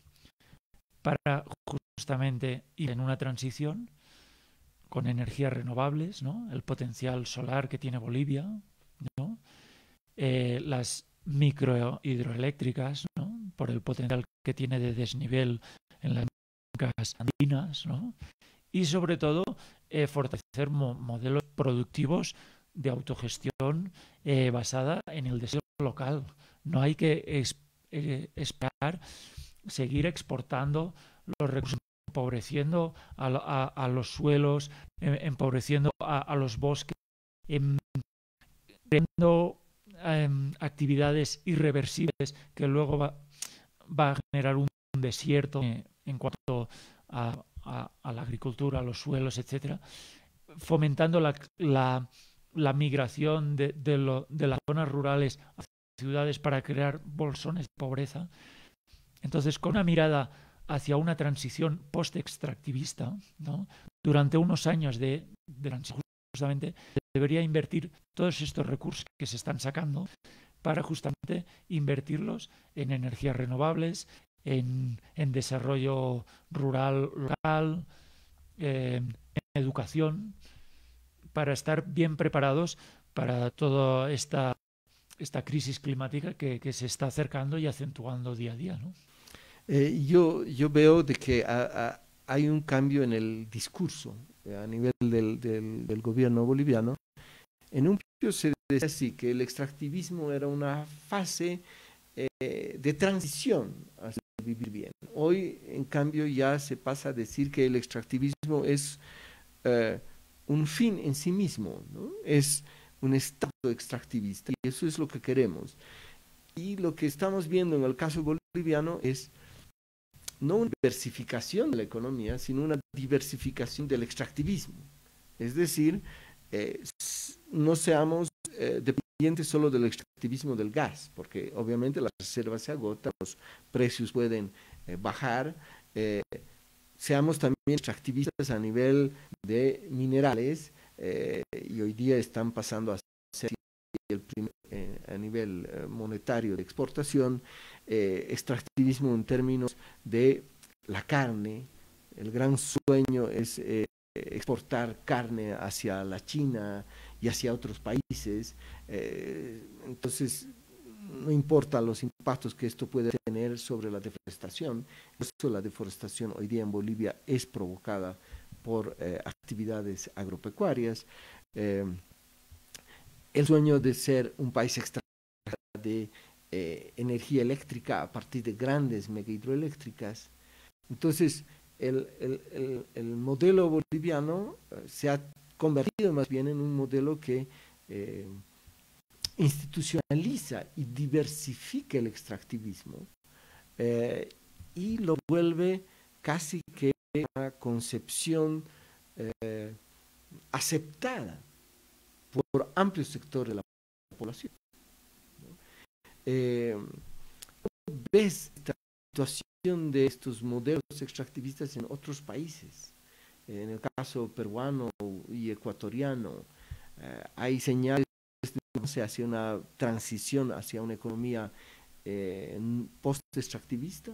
para justamente ir en una transición con energías renovables, ¿no? El potencial solar que tiene Bolivia, ¿no? Las microhidroeléctricas, ¿no? Por el potencial que tiene de desnivel en las cuencas andinas, ¿no? Y sobre todo fortalecer modelos productivos de autogestión basada en el desarrollo local. No hay que esperar seguir exportando los recursos, empobreciendo a los suelos, empobreciendo a los bosques, creando actividades irreversibles que luego va a generar un desierto en cuanto a la agricultura, a los suelos, etcétera, fomentando la migración de las zonas rurales a ciudades para crear bolsones de pobreza. Entonces, con una mirada hacia una transición post-extractivista, ¿no? Durante unos años de transición, justamente, debería invertir todos estos recursos que se están sacando para justamente invertirlos en energías renovables, en desarrollo rural, local, en educación, para estar bien preparados para toda esta crisis climática que se está acercando y acentuando día a día, ¿no? Yo veo de que hay un cambio en el discurso a nivel del gobierno boliviano. En un principio se decía así, que el extractivismo era una fase de transición hacia vivir bien. Hoy, en cambio, ya se pasa a decir que el extractivismo es un fin en sí mismo, ¿no? Es un estado extractivista y eso es lo que queremos. Y lo que estamos viendo en el caso boliviano es no una diversificación de la economía, sino una diversificación del extractivismo. Es decir, no seamos dependientes solo del extractivismo del gas, porque obviamente las reservas se agotan, los precios pueden bajar. Seamos también extractivistas a nivel de minerales, y hoy día están pasando a ser a nivel monetario de exportación, extractivismo en términos de la carne. El gran sueño es exportar carne hacia la China y hacia otros países. Entonces, no importa los impactos que esto puede tener sobre la deforestación. Por eso la deforestación hoy día en Bolivia es provocada por actividades agropecuarias. El sueño de ser un país extractivista de energía eléctrica a partir de grandes megahidroeléctricas. Entonces, el modelo boliviano se ha convertido más bien en un modelo que institucionaliza y diversifica el extractivismo y lo vuelve casi que una concepción aceptada por amplios sectores de la población. ¿Ves esta situación de estos modelos extractivistas en otros países? En el caso peruano y ecuatoriano, hay señales hacia una transición hacia una economía post-extractivista.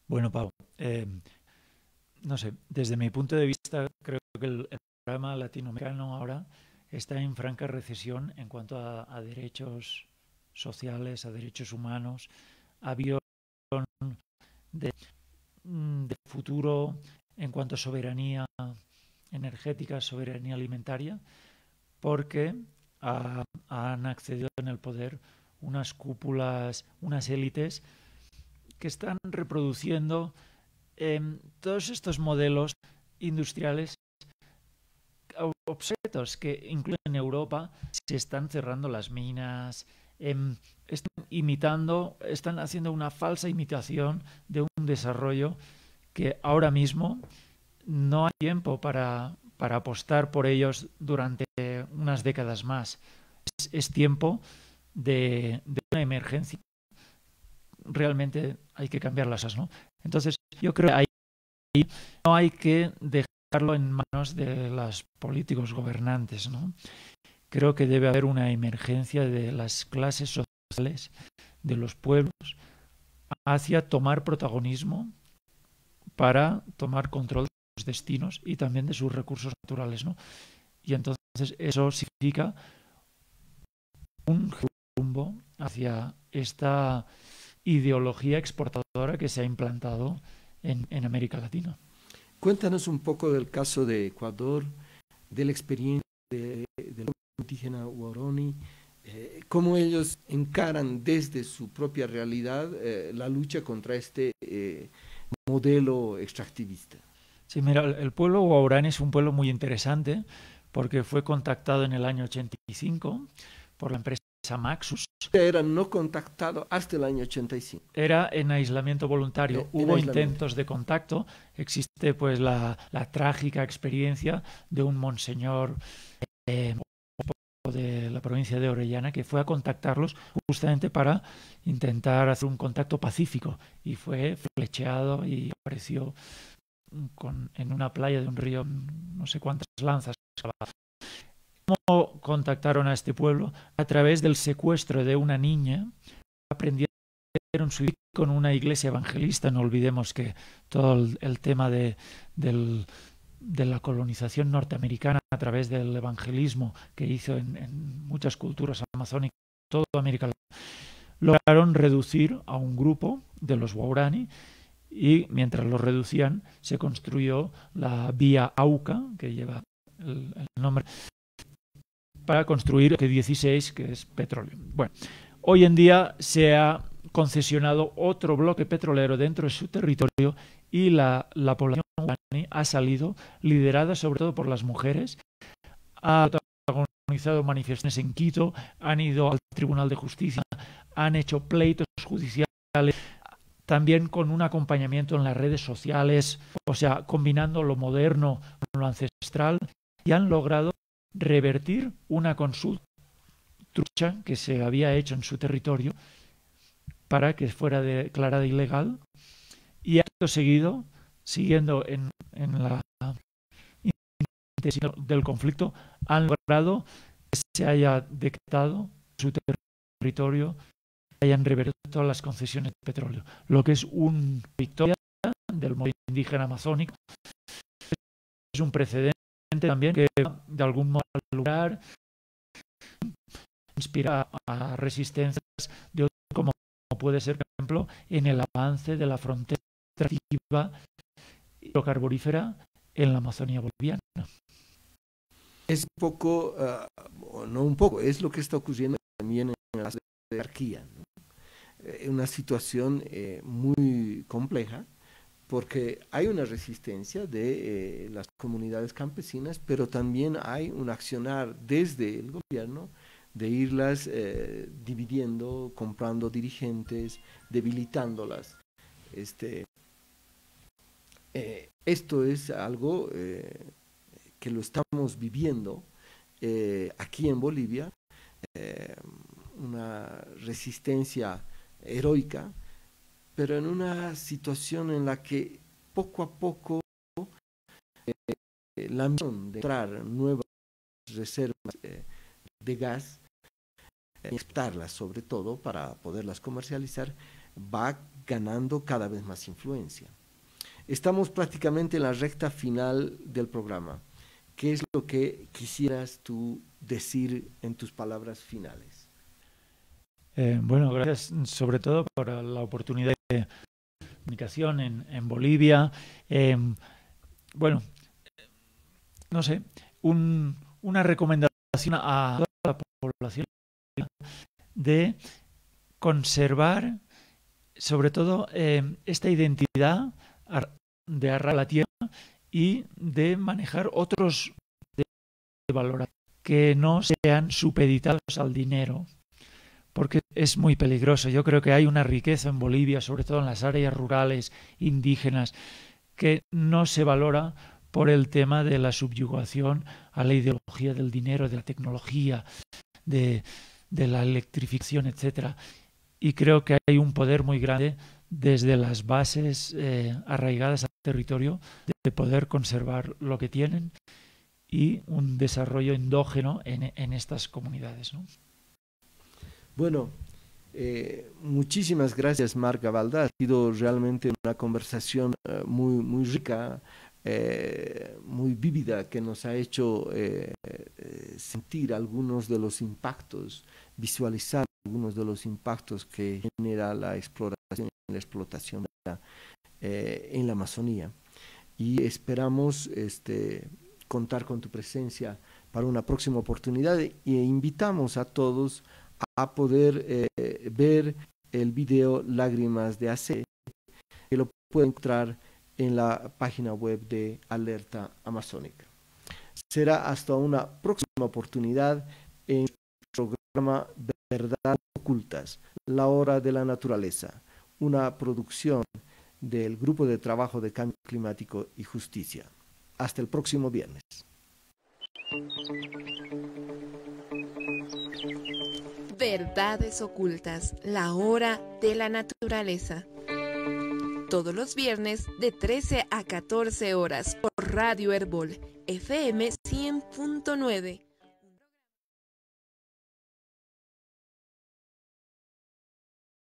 Bueno, Pau, no sé, desde mi punto de vista creo que el programa latinoamericano ahora está en franca recesión en cuanto a derechos sociales, a derechos humanos, a visión de futuro en cuanto a soberanía energética, soberanía alimentaria, porque han accedido en el poder unas cúpulas, unas élites que están reproduciendo todos estos modelos industriales obsoletos que incluso en Europa se están cerrando las minas, están haciendo una falsa imitación de un desarrollo que ahora mismo no hay tiempo para apostar por ellos durante unas décadas más. Es tiempo de una emergencia. Realmente hay que cambiar las cosas, ¿no? Entonces, yo creo que hay no hay que dejarlo en manos de los políticos gobernantes, ¿no? Creo que debe haber una emergencia de las clases sociales, de los pueblos, hacia tomar protagonismo para tomar control de sus destinos y también de sus recursos naturales, ¿no? Y entonces eso significa un rumbo hacia esta ideología exportadora que se ha implantado en América Latina. Cuéntanos un poco del caso de Ecuador, de la experiencia del indígena Waorani, cómo ellos encaran desde su propia realidad la lucha contra este modelo extractivista. Sí, mira, el pueblo Waorani es un pueblo muy interesante porque fue contactado en el año 85 por la empresa Maxus. Era no contactado hasta el año 85. Era en aislamiento voluntario. Hubo intentos de contacto. Existe pues la trágica experiencia de un monseñor de la provincia de Orellana que fue a contactarlos justamente para intentar hacer un contacto pacífico y fue flecheado y apareció en una playa de un río no sé cuántas lanzas. ¿Cómo contactaron a este pueblo? A través del secuestro de una niña. Aprendieron su vida con una iglesia evangelista. No olvidemos que todo el tema de la colonización norteamericana a través del evangelismo que hizo en muchas culturas amazónicas, toda América Latina, lograron reducir a un grupo de los Waorani y mientras los reducían se construyó la vía Auca, que lleva el nombre, para construir el 16, que es petróleo. Bueno, hoy en día se ha concesionado otro bloque petrolero dentro de su territorio y la población Waorani ha salido, liderada sobre todo por las mujeres, ha protagonizado manifestaciones en Quito, han ido al Tribunal de Justicia, han hecho pleitos judiciales, también con un acompañamiento en las redes sociales, o sea, combinando lo moderno con lo ancestral, y han logrado revertir una consulta trucha que se había hecho en su territorio para que fuera declarada ilegal, y acto seguido, siguiendo en la intensidad del conflicto, han logrado que se haya decretado su territorio, que hayan revertido todas las concesiones de petróleo, lo que es una victoria del movimiento indígena amazónico. Es un precedente también que de algún modo lograr inspira a resistencias de otros, como puede ser, por ejemplo, en el avance de la frontera extractiva hidrocarburífera en la Amazonía boliviana. Es un poco, no un poco, es lo que está ocurriendo también en la jerarquía, ¿no? Una situación muy compleja, porque hay una resistencia de las comunidades campesinas, pero también hay un accionar desde el gobierno de irlas dividiendo, comprando dirigentes, debilitándolas. Esto es algo que lo estamos viviendo aquí en Bolivia, una resistencia heroica, pero en una situación en la que poco a poco la misión de encontrar nuevas reservas de gas, exportarlas sobre todo para poderlas comercializar, va ganando cada vez más influencia. Estamos prácticamente en la recta final del programa. ¿Qué es lo que quisieras tú decir en tus palabras finales? Bueno, gracias sobre todo por la oportunidad de comunicación en Bolivia. Bueno, no sé, una recomendación a toda la población de conservar sobre todo esta identidad de arraigar la tierra y de manejar otros de valor que no sean supeditados al dinero, porque es muy peligroso. Yo creo que hay una riqueza en Bolivia, sobre todo en las áreas rurales, indígenas, que no se valora por el tema de la subyugación a la ideología del dinero, de la tecnología, de la electrificación, etcétera. Y creo que hay un poder muy grande desde las bases arraigadas al territorio, de poder conservar lo que tienen y un desarrollo endógeno en estas comunidades, ¿no? Bueno, muchísimas gracias, Marc Gavaldà. Ha sido realmente una conversación muy rica, muy vívida, que nos ha hecho sentir algunos de los impactos, visualizar algunos de los impactos que genera la exploración y la explotación en la Amazonía. Y esperamos contar con tu presencia para una próxima oportunidad, e invitamos a todos a poder ver el video Lágrimas de AC, que lo pueden encontrar en la página web de Alerta Amazónica. Será hasta una próxima oportunidad en el programa Verdades Ocultas, la hora de la naturaleza, una producción del Grupo de Trabajo de Cambio Climático y Justicia. Hasta el próximo viernes. Verdades Ocultas, la hora de la naturaleza. Todos los viernes de 13 a 14 horas por Radio Herbol, FM 100.9.